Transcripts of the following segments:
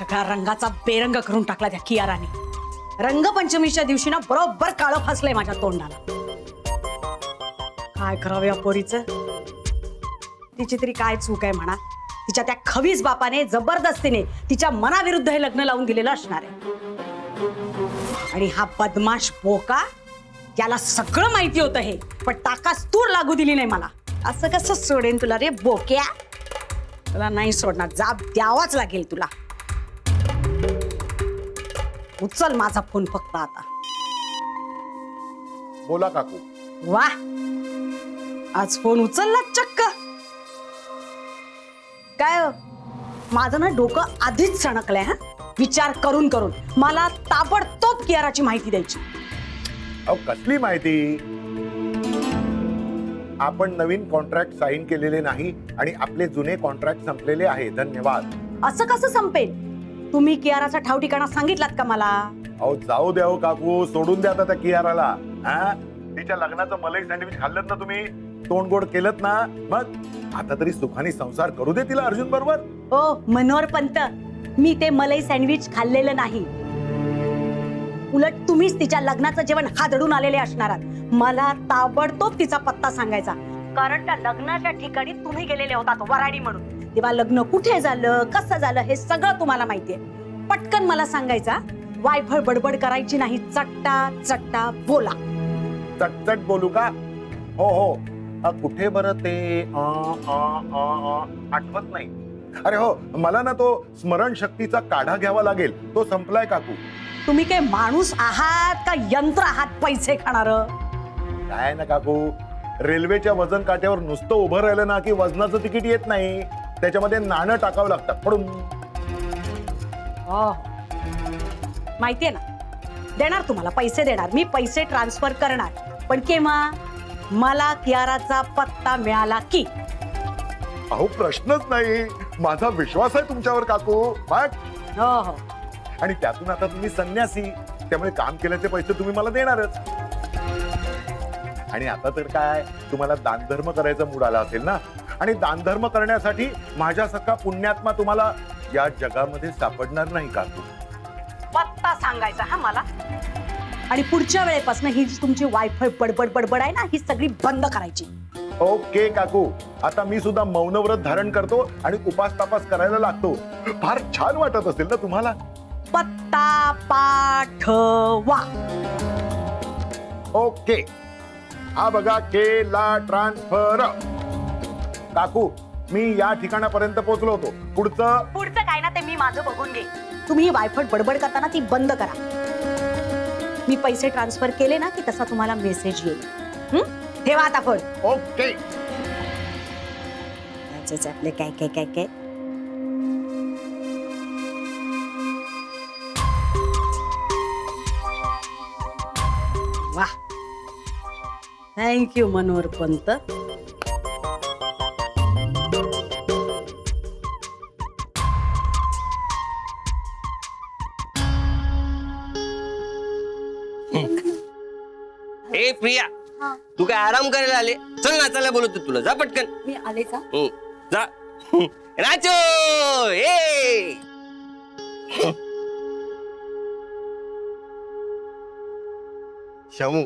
सगळा रंगाचा बेरंग करून टाकला त्या कियाराने. रंगपंचमीच्या दिवशी ना बरोबर काळं फासलंय माझ्या तोंडाला. काय करावं या पोरीचं? तिची तरी काय चूक आहे म्हणा. तिच्या त्या खवीस बापाने जबरदस्तीने तिच्या मनाविरुद्ध हे लग्न लावून दिलेलं असणार आहे. आणि हा बदमाश बोका, याला सगळं माहिती होतं हे, पण टाकाच तूर लागू दिली नाही मला. असं कसं सोडेन तुला रे बोक्या? तुला नाही सोडणार, जाब द्यावाच लागेल तुला. उचल माझा फोन फक्त आता. बोला काकू. वा, आज फोन उचलला चक्क. काय हो? माझं ना डोकं आधीच सणकलंय. हा, विचार करून करून मला ताबडतोब कियाराची माहिती द्यायची. अहो कसली माहिती? आपण नवीन कॉन्ट्रॅक्ट साईन केलेले नाही आणि आपले जुने कॉन्ट्रॅक्ट संपलेले आहे. धन्यवाद. असं कसं संपेल? तुम्ही कियाराचा ठाव ठिकाणा सांगितलात का मला? अहो जाऊ द्या हो काकू, सोडून द्या आता त्या कियाराला. हा, तिच्या लग्नाचं मलाई सँडविच खाल्लत ना तुम्ही, तोंड गोड केलत ना, मग आता तरी सुखाने संसार करू दे तिला अर्जुन बरोबर. ओ मनोहर पंत, मी ते मलाई सँडविच खाल्लेलं नाही. उलट तुम्हीच तिच्या लग्नाचं जेवण हादडून आलेले असणार आहात. मला ताबडतोब तिचा पत्ता सांगायचा, कारण त्या लग्नाच्या ठिकाणी तुम्ही गेलेले होतात वराडी म्हणून. तेव्हा लग्न कुठे झालं, कसं झालं हे सगळं तुम्हाला माहितीये. पटकन मला सांगायचा. वायफळ बडबड करायची नाही. चट्टा चट्टा बोला. चटचट बोलू का? हो हो. कुठे बरं ते आठवत नाही. अरे हो, मला ना तो स्मरण शक्तीचा काढा घ्यावा लागेल. तो संपलाय काकू. तुम्ही काय माणूस आहात का यंत्र आहात पैसे खाणार? काय ना काकू, रेल्वेच्या वजन काट्यावर नुसतं उभं राहिलं ना की वजनाचं तिकीट येत नाही, त्याच्यामध्ये नाणं टाकावं लागतात. पडून माहितीये ना, देणार तुम्हाला पैसे देणार. मी पैसे ट्रान्सफर करणार, पण केव्हा? मला कियाराचा पत्ता मिळाला की. अहो प्रश्नच नाही. माझा विश्वास आहे तुमच्यावर काकू. मग हो हो. आणि त्यातून आता तुम्ही संन्यासी, त्यामुळे काम केल्याचे पैसे तुम्ही मला देणारच. आणि आता तर काय, तुम्हाला दानधर्म करायचा मूड आला असेल ना, आणि दानधर्म करण्यासाठी माझ्यासारखा पुण्यात्मा तुम्हाला या जगामध्ये सापडणार नाही काकू. पत्ता सांगायचा हा मला. आणि पुढच्या वेळेपासून ही जी तुमची वायफळ बडबड बडबड आहे ना, ही सगळी बंद करायची. ओके काकू, आता मी सुद्धा मौनव्रत धारण करतो आणि उपास तापास करायला लागतो. फार छान वाटत असेल ना तुम्हाला? पत्ता पाठवा. ओके, हा बघा केला ट्रान्सफर. काकू, मी या ठिकाणापर्यंत पोहोचलो होतो. पुढचं काय ना ते मी माझं बघून घे. तुम्ही ही वायफळ बडबड करताना ती बंद करा. मी पैसे ट्रान्सफर केले ना की तसा तुम्हाला मेसेज येईल. ठेवा आता फोन. ओके. आपले काय काय काय काय. वा, थँक्यू मनोहर पंत. ए प्रिया, तू काय आराम करायला आले? चल नाचायला बोलतो तुला. जा पटकन. मी आले का? जा. नाचो. ए शमू.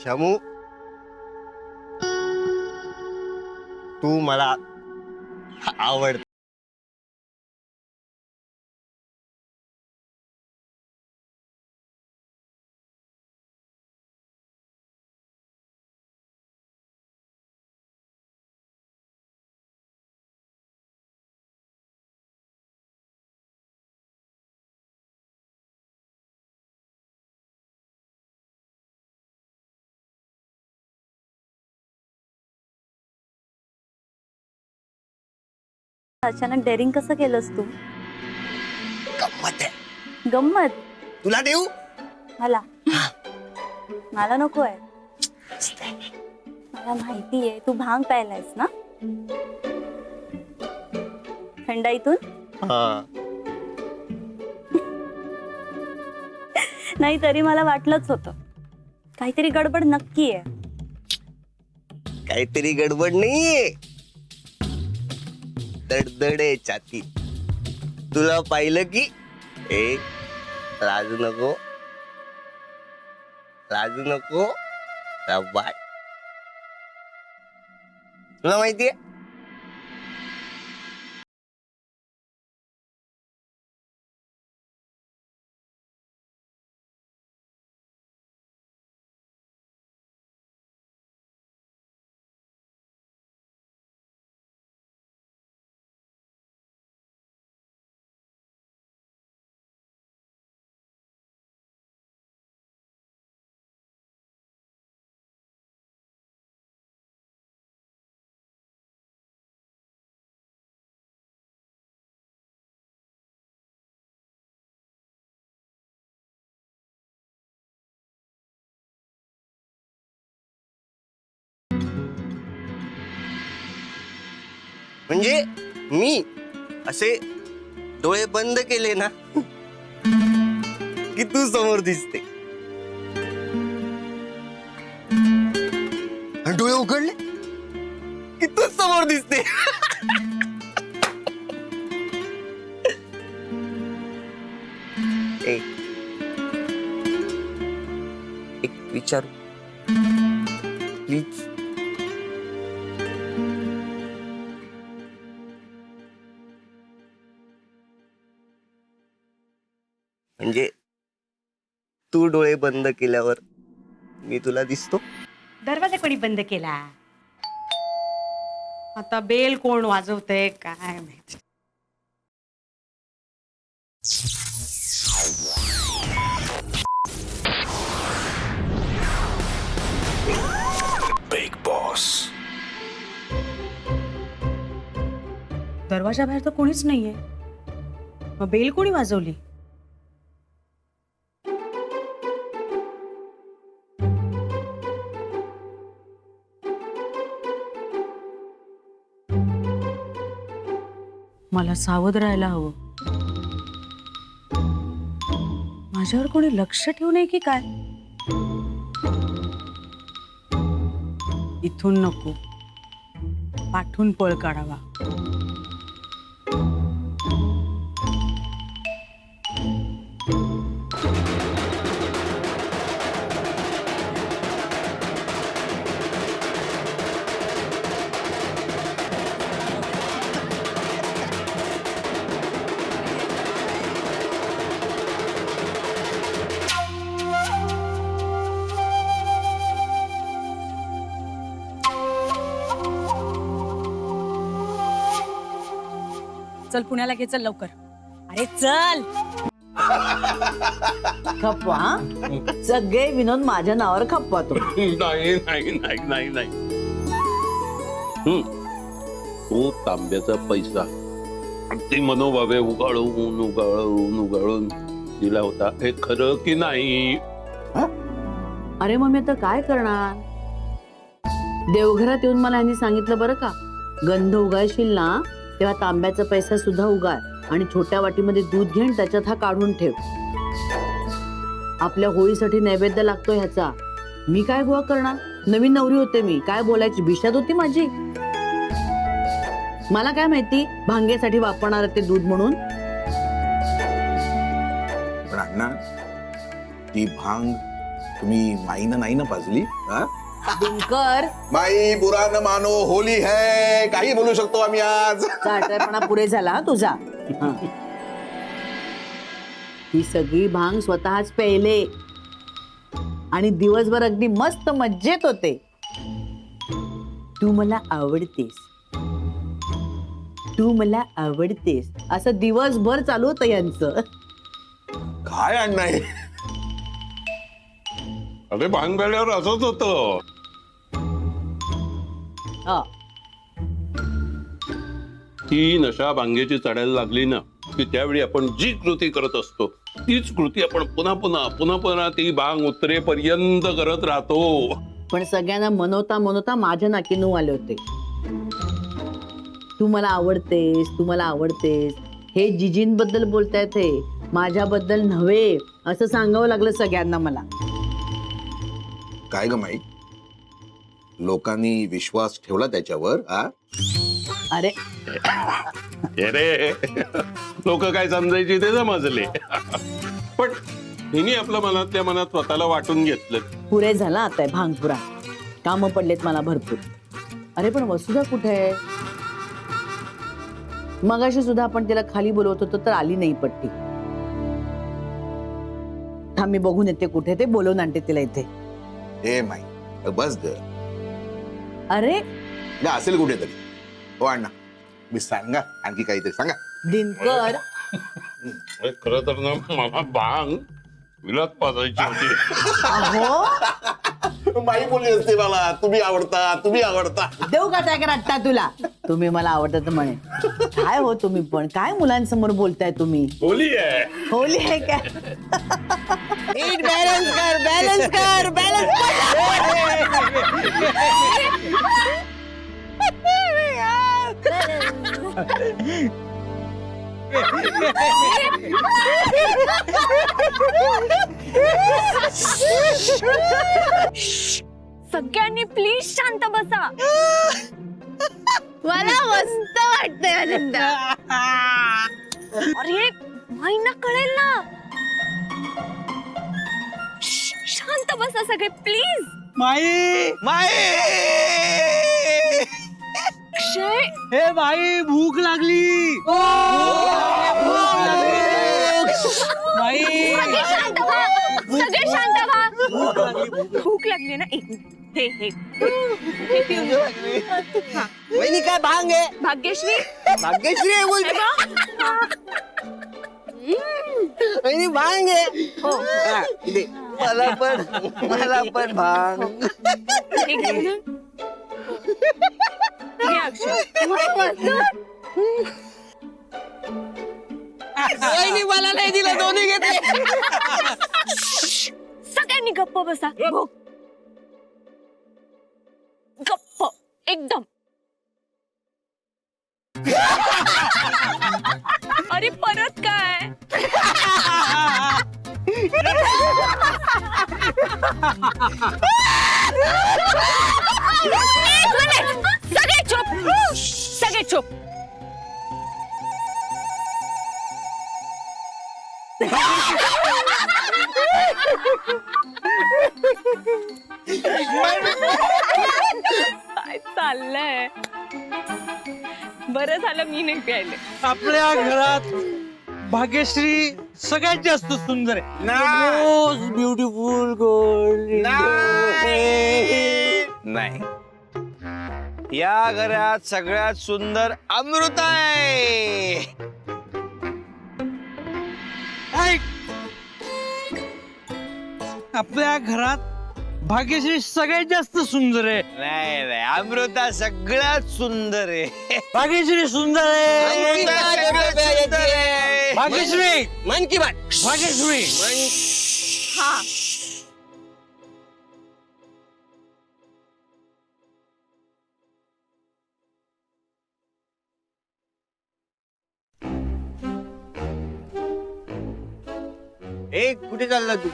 शमू, तू मला आवडत. अचानक डेअरिंग कसं केलंस तू? गंमत आहे. गंमत? तुला देऊ? मला नको आहे. मला माहिती आहे तू भांग प्यायलायस ना. थंडाईतून? नाही तरी मला वाटलंच होतं काहीतरी गडबड नक्की आहे. काहीतरी गडबड नाहीये. दडदडे छातीत. तुला पाहिलं की लाजू नको, लाजू नको. बाय. तुला माहितीये म्हणजे मी असे डोळे बंद केले ना की तू समोर दिसते, आणि डोळे उघडले की तू समोर दिसते. एक विचारू प्लीज? म्हणजे तू डोळे बंद केल्यावर मी तुला दिसतो? दरवाजा कोणी बंद केला? आता बेल कोण वाजवतंय काय माहिती. Big boss. दरवाजा बाहेर तर कोणीच नाहीये, मग बेल कोणी वाजवली? मला सावध राहायला हवं. माझ्यावर कोणी लक्ष ठेवू नये की काय? इथून नको, पाठून पळ काढावा. चल पुण्याला घे, चल लवकर. अरे चल. खपवा सगळे विनोद माझ्या नावावर खपवा तो. नाही नाही नाही नाही नाही. तो तांब्याचा पैसा अगदी मनोभावे उगाळून उगाळून उगाळून दिला होता, हे खरं की नाही? अरे मग मी आता काय करणार? देवघरात येऊन मला यांनी सांगितलं बरं का, गंध उगाळशील ना तेव्हा तांब्याचा पैसा सुद्धा उगाळ आणि छोट्या वाटीमध्ये दूध घेऊन त्याच्यात हा काढून ठेव. आपल्या होळीसाठी नैवेद्य लागतो ह्याचा. मी काय गोळा करणार? नवीन नवरी होते मी, काय बोलायची बिशात होती माझी. मला काय माहिती भांगेसाठी वापरणार ते दूध म्हणून. पण अण्णा, ती भांग तुम्ही माईनं नाही ना पाजली? दिनकर माई बुरा न मानो, होली है, काही बोलू शकतो आम्ही आज. चाटरपणा पुरे झाला तुझा. ही सगळी भांग स्वतःच प्यायले आणि दिवसभर अगदी मस्त मज्जेत होते. तू मला आवडतेस, तू मला आवडतेस असं दिवसभर चालू होतं यांचं. काय अण्णा हे? अरे भांग प्यायल्यावर असंच होतं. हा, ती नशा भांगेची चढायला लागली ना की त्यावेळी आपण जी कृती करत असतो तीच कृती आपण पुन्हा पुन्हा पुन्हा पुन्हा ती भांग उतरेपर्यंत करत राहतो. पण सगळ्यांना मनवता मनवता माझ्या नाकी नऊ आले होते. तू मला आवडतेस, तू मला आवडतेस हे जिजींबद्दल बोलतायत, हे माझ्याबद्दल नव्हे असं सांगावं लागलं सगळ्यांना मला. काय ग माई, लोकांनी विश्वास ठेवला त्याच्यावर? अरे अरे लोक काय समजायची ते समजले. पण हिने आपल्या मनातल्या मनात स्वतःला वाटून घेतलं. पुरे झाला आता भांगपुरा. कामं पडलेत मला भरपूर. अरे पण वसुधा कुठे आहे? मगाशी सुद्धा आपण तिला खाली बोलवत होतो तर आली नाही पट्टी. थांब मी बघून येते कुठे ते, बोलवून आणते तिला इथे. हे माई बस ग, अरे असेल कुठेतरी. हो अण्णा, मी सांगा आणखी काहीतरी सांगा. दिनकर खरं तर ना मला भांग विलात पाजायची होती. अहो माई बोलली असते मला, तुम्ही आवडता तुम्ही आवडता. देऊ का त्या रट्टा तुला? तुम्ही मला आवडत म्हणे. काय हो तुम्ही पण, काय मुलांसमोर बोलताय तुम्ही? होली आहे. होली आहे काय? बॅलन्स कर बॅलन्स कर बॅलन्स सगळ्यांनी प्लीज शांत बसा. मला मस्त वाटतंय आनंद. अरे महिना कळेल ना. शांत बसा सगळे प्लीज. माई अक्षय हे बाई भूक लागली. माई सगळे शांत व्हा. सगळे शांत व्हा. भूक लागली ना. एक मिनिट. हे पिऊन घे. हा. वहिनी काय भांग आहे? भाग्यश्री भाग्यश्री आहे बोलते. वहिनी भांग आहे. हा, इथे. मला पण भांग. एक मिनिट. हे अक्षय वहिनी मला नाही दिलं, दोन्ही घेते. सगळ्यांनी गप्प बसा. गप्प एकदम. अरे परत काय? एक मिनिट. सगळे चुप. सगळे चुप. काय चाललंय? बरं झालं मी नाही प्यायले. आपल्या घरात भाग्यश्री सगळ्यात जास्त सुंदर आहे. Most beautiful gold. नाही, या घरात सगळ्यात सुंदर अमृता आहे. आपल्या घरात भाग्यश्री सगळ्यात जास्त सुंदर आहे. नाही नाही, अमृता सगळ्यात सुंदर आहे. भाग्यश्री सुंदर आहे. अमृता सगळ्यात सुंदर आहे. भाग्यश्री मन की बात. भाग्यश्री हा ए कुठे चालला तू?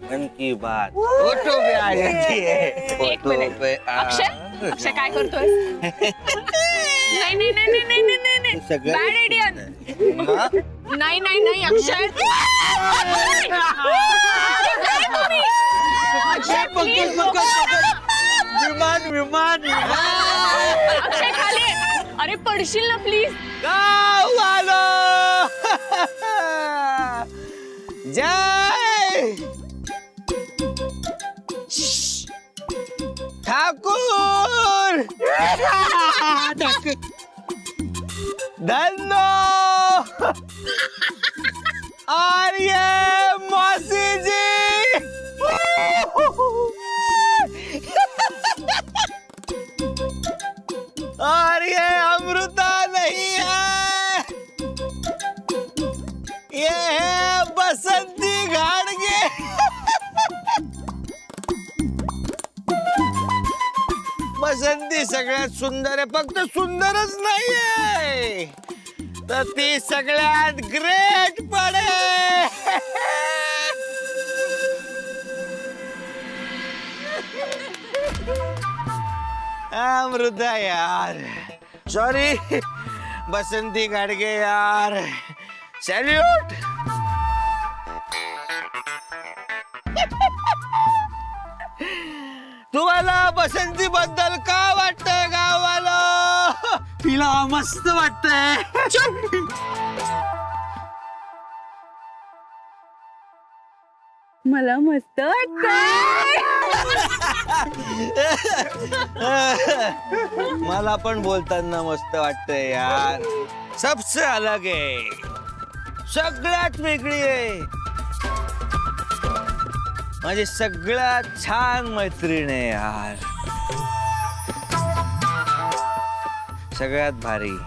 मन की बात. फोटो पे आ जाती है. एक फोटो मिनिट. पे अक्षय अक्षय काय करतोय? नाही नाही नाही नाही नाही नाही नाही. सगळं- बॅड आयडिया. हा? नाही नाही नाही अक्षय. अक्षय please. विमान अक्षय खाली आहे. अरे पडशील ना प्लीज. गाव आलो. जय ठाकूर. धन्नो आर्य मौसी जी. और ये अमृता नहीं है, ये है बसंती घाड़गे. बसंती सगळ्यात सुंदर आहे. फक्त सुंदरच नाहीये, तर ती सगळ्यात ग्रेट पण आहे. मृदा यार, सॉरी बसंती गाडगे यार, सॅल्यूट. तुम्हाला बसंती बद्दल का वाटतंय गावाला? तिला मस्त वाटतंय. मला मस्त वाटतंय. मला पण बोलताना मस्त वाटतंय यार. सबसे अलग आहे, सगळ्यात वेगळी आहे, माझी सगळ्यात छान मैत्रीण आहे यार, सगळ्यात भारी.